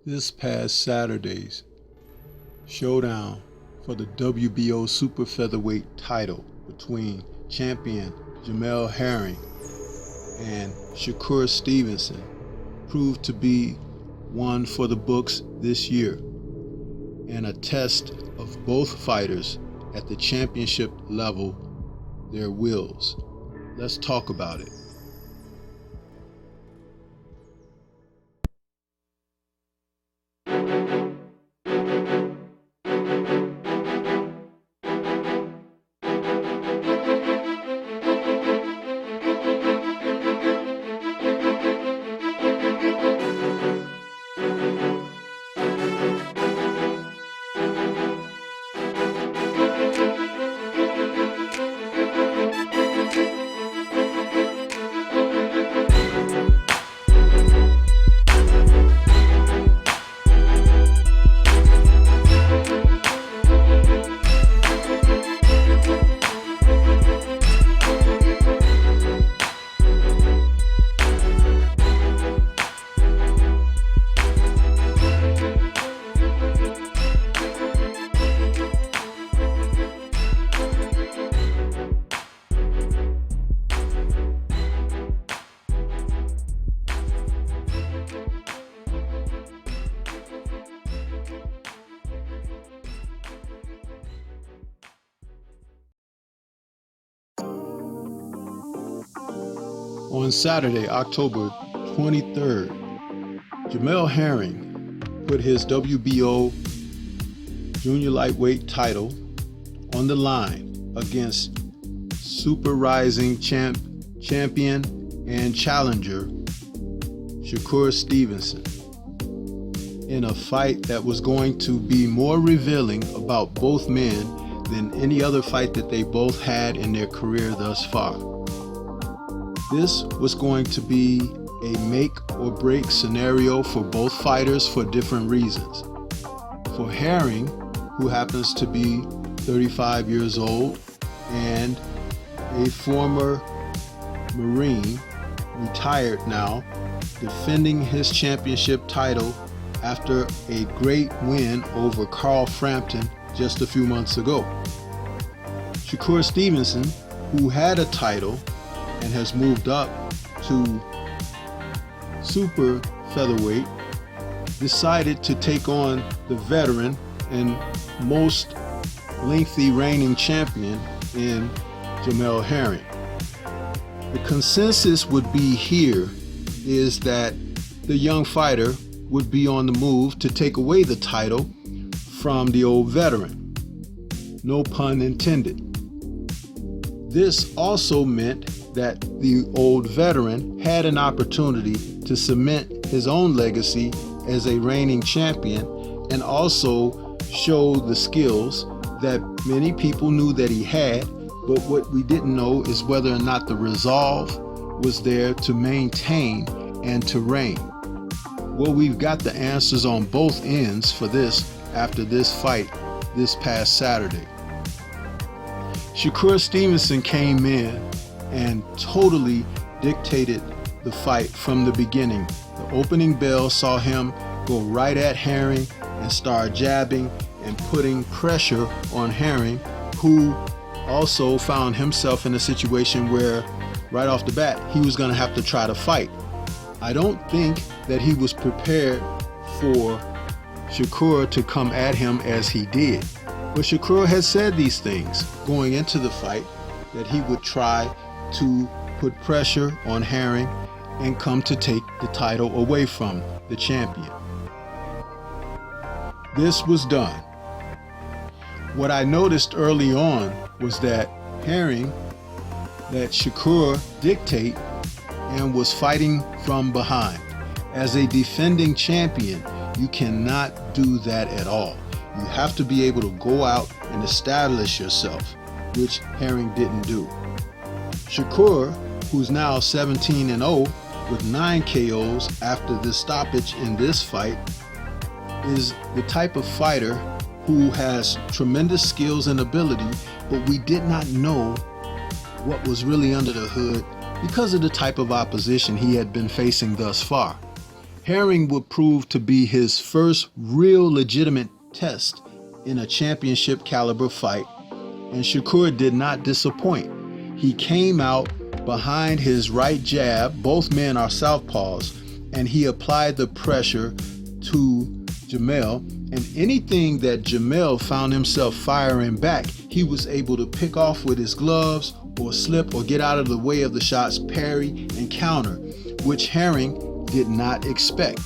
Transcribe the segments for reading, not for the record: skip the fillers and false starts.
This past Saturday's showdown for the WBO super featherweight title between champion Jamel Herring and Shakur Stevenson proved to be one for the books this year, and a test of both fighters at the championship level, their wills. Let's talk about it. On Saturday, October 23rd, Jamel Herring put his WBO junior lightweight title on the line against super rising champion and challenger Shakur Stevenson in a fight that was going to be more revealing about both men than any other fight that they both had in their career thus far. This was going to be a make or break scenario for both fighters for different reasons. For Herring, who happens to be 35 years old and a former Marine, retired now, defending his championship title after a great win over Carl Frampton just a few months ago. Shakur Stevenson, who had a title and has moved up to super featherweight, decided to take on the veteran and most lengthy reigning champion in Jamel Herring. The consensus would be here is that the young fighter would be on the move to take away the title from the old veteran. No pun intended. This also meant that the old veteran had an opportunity to cement his own legacy as a reigning champion and also show the skills that many people knew that he had, but what we didn't know is whether or not the resolve was there to maintain and to reign. Well, we've got the answers on both ends for this after this fight this past Saturday. Shakur Stevenson came in and totally dictated the fight from the beginning. The opening bell saw him go right at Herring and start jabbing and putting pressure on Herring, who also found himself in a situation where right off the bat he was going to have to try to fight. I don't think that he was prepared for Shakur to come at him as he did. But Shakur had said these things going into the fight, that he would try to put pressure on Herring and come to take the title away from the champion. This was done. What I noticed early on was that Shakur dictate and was fighting from behind. As a defending champion, you cannot do that at all. You have to be able to go out and establish yourself, which Herring didn't do. Shakur, who's now 17-0 with 9 KOs after the stoppage in this fight, is the type of fighter who has tremendous skills and ability, but we did not know what was really under the hood because of the type of opposition he had been facing thus far. Herring would prove to be his first real legitimate test in a championship caliber fight, and Shakur did not disappoint. He came out behind his right jab, both men are southpaws, and he applied the pressure to Jamel, and anything that Jamel found himself firing back, he was able to pick off with his gloves or slip or get out of the way of the shots, parry and counter, which Herring did not expect.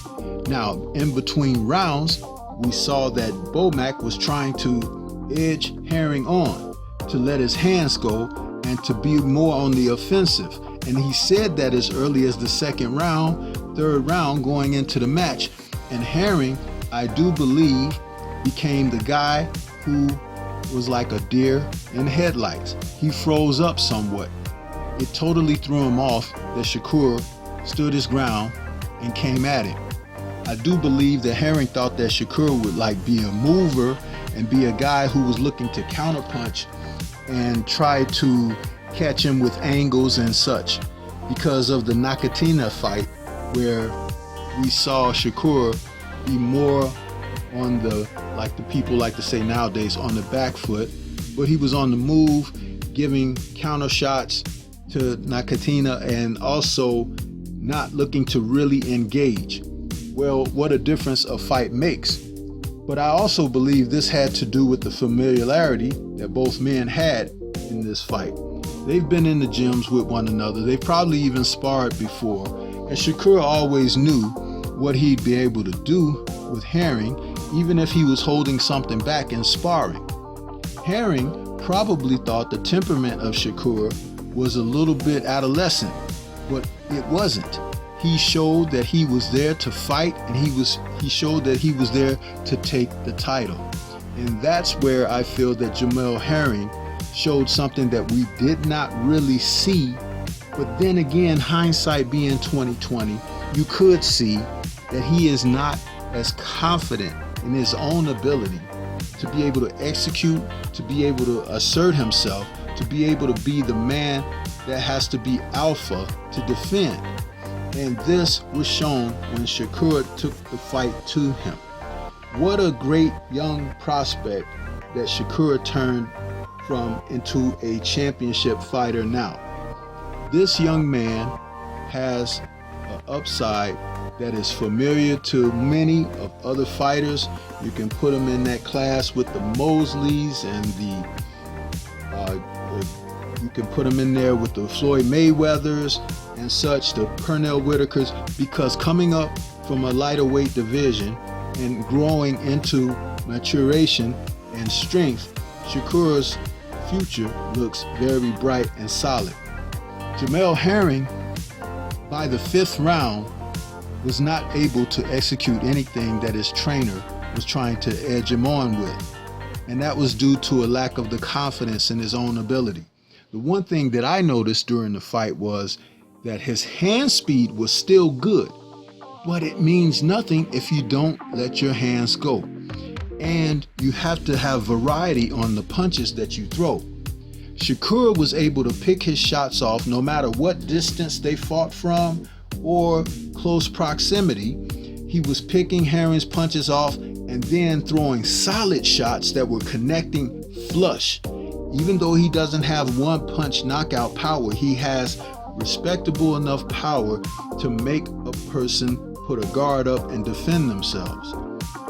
Now, in between rounds, we saw that Bomac was trying to edge Herring on to let his hands go and to be more on the offensive. And he said that as early as the second round, third round going into the match. And Herring, I do believe, became the guy who was like a deer in headlights. He froze up somewhat. It totally threw him off that Shakur stood his ground and came at him. I do believe that Herring thought that Shakur would like be a mover and be a guy who was looking to counterpunch and try to catch him with angles and such, because of the Nakatina fight where we saw Shakur be more on the, like the people like to say nowadays, on the back foot, but he was on the move, giving counter shots to Nakatina and also not looking to really engage. Well, what a difference a fight makes. But I also believe this had to do with the familiarity that both men had in this fight. They've been in the gyms with one another. They've probably even sparred before. And Shakur always knew what he'd be able to do with Herring, even if he was holding something back in sparring. Herring probably thought the temperament of Shakur was a little bit adolescent, but it wasn't. He showed that he was there to fight, and he showed that he was there to take the title. And that's where I feel that Jamel Herring showed something that we did not really see. But then again, hindsight being 2020, you could see that he is not as confident in his own ability to be able to execute, to be able to assert himself, to be able to be the man that has to be alpha to defend. And this was shown when Shakur took the fight to him. What a great young prospect that Shakur turned from into a championship fighter now. This young man has an upside that is familiar to many of other fighters. You can put him in that class with the Mosleys and you can put him in there with the Floyd Mayweathers and such, the Pernell Whitakers, because coming up from a lighter weight division and growing into maturation and strength, Shakur's future looks very bright and solid. Jamel Herring, by the fifth round, was not able to execute anything that his trainer was trying to edge him on with. And that was due to a lack of the confidence in his own ability. The one thing that I noticed during the fight was that his hand speed was still good, but it means nothing if you don't let your hands go. And you have to have variety on the punches that you throw. Shakur was able to pick his shots off no matter what distance they fought from or close proximity. He was picking Herring's punches off and then throwing solid shots that were connecting flush. Even though he doesn't have one punch knockout power, he has respectable enough power to make a person put a guard up and defend themselves.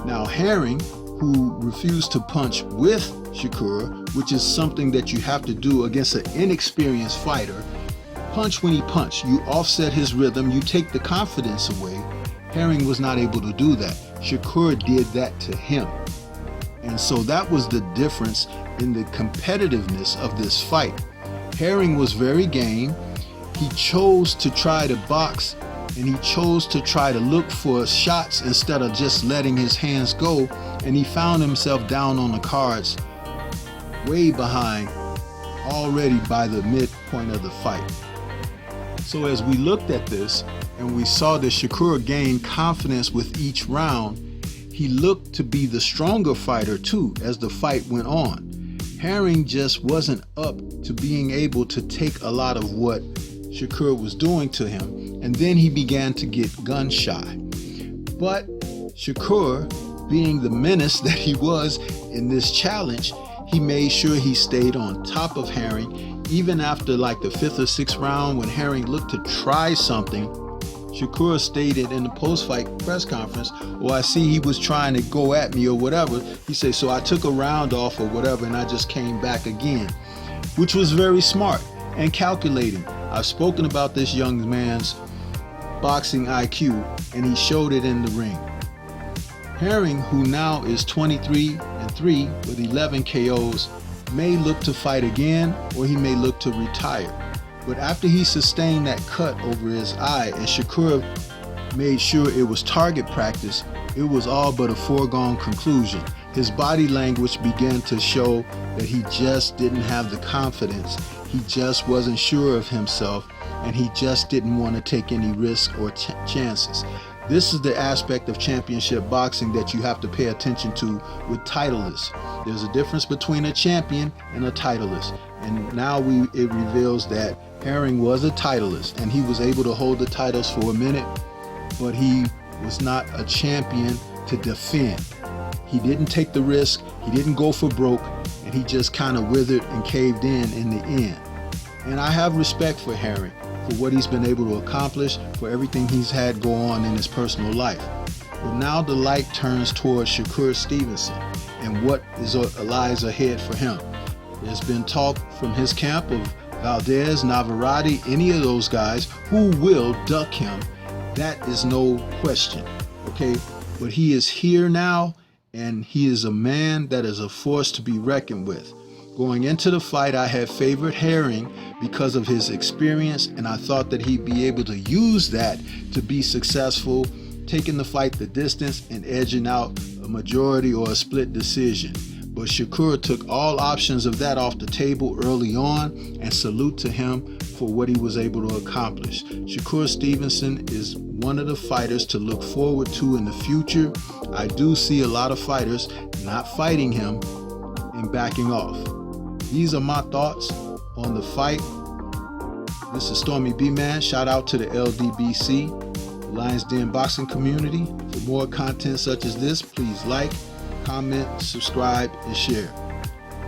Now Herring, who refused to punch with Shakur, which is something that you have to do against an inexperienced fighter, punch when he punched. You offset his rhythm, you take the confidence away. Herring was not able to do that. Shakur did that to him. And so that was the difference in the competitiveness of this fight. Herring was very game. He chose to try to box, and he chose to try to look for shots instead of just letting his hands go, and he found himself down on the cards, way behind, already by the midpoint of the fight. So as we looked at this and we saw that Shakur gained confidence with each round, he looked to be the stronger fighter too as the fight went on. Herring just wasn't up to being able to take a lot of what Shakur was doing to him, and then he began to get gun shy. But Shakur, being the menace that he was in this challenge, he made sure he stayed on top of Herring. Even after like the 5th or 6th round, when Herring looked to try something, Shakur stated in the post-fight press conference, "Well, I see he was trying to go at me or whatever." He said, "So I took a round off or whatever, and I just came back again," which was very smart and calculating. I've spoken about this young man's boxing IQ, and he showed it in the ring. Herring, who now is 23-3 with 11 KOs, may look to fight again, or he may look to retire. But after he sustained that cut over his eye and Shakur made sure it was target practice, it was all but a foregone conclusion. His body language began to show that he just didn't have the confidence. He just wasn't sure of himself, and he just didn't want to take any risks or chances. This is the aspect of championship boxing that you have to pay attention to with titleists. There's a difference between a champion and a titleist. And now it reveals that Herring was a titleist, and he was able to hold the titles for a minute, but he was not a champion to defend. He didn't take the risk, he didn't go for broke, and he just kind of withered and caved in the end. And I have respect for Herring, for what he's been able to accomplish, for everything he's had go on in his personal life. But now the light turns towards Shakur Stevenson and what lies ahead for him. There's been talk from his camp of Valdez, Navarrete, any of those guys who will duck him. That is no question, okay? But he is here now, and he is a man that is a force to be reckoned with. Going into the fight, I had favored Herring because of his experience, and I thought that he'd be able to use that to be successful, taking the fight the distance and edging out a majority or a split decision. But Shakur took all options of that off the table early on, and salute to him for what he was able to accomplish. Shakur Stevenson is one of the fighters to look forward to in the future. I do see a lot of fighters not fighting him and backing off. These are my thoughts on the fight. This is Stormy B-Man. Shout out to the LDBC, Lions Den Boxing Community. For more content such as this, please like, comment, subscribe, and share.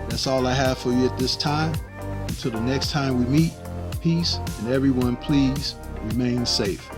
That's all I have for you at this time. Until the next time we meet, peace, and everyone please remain safe.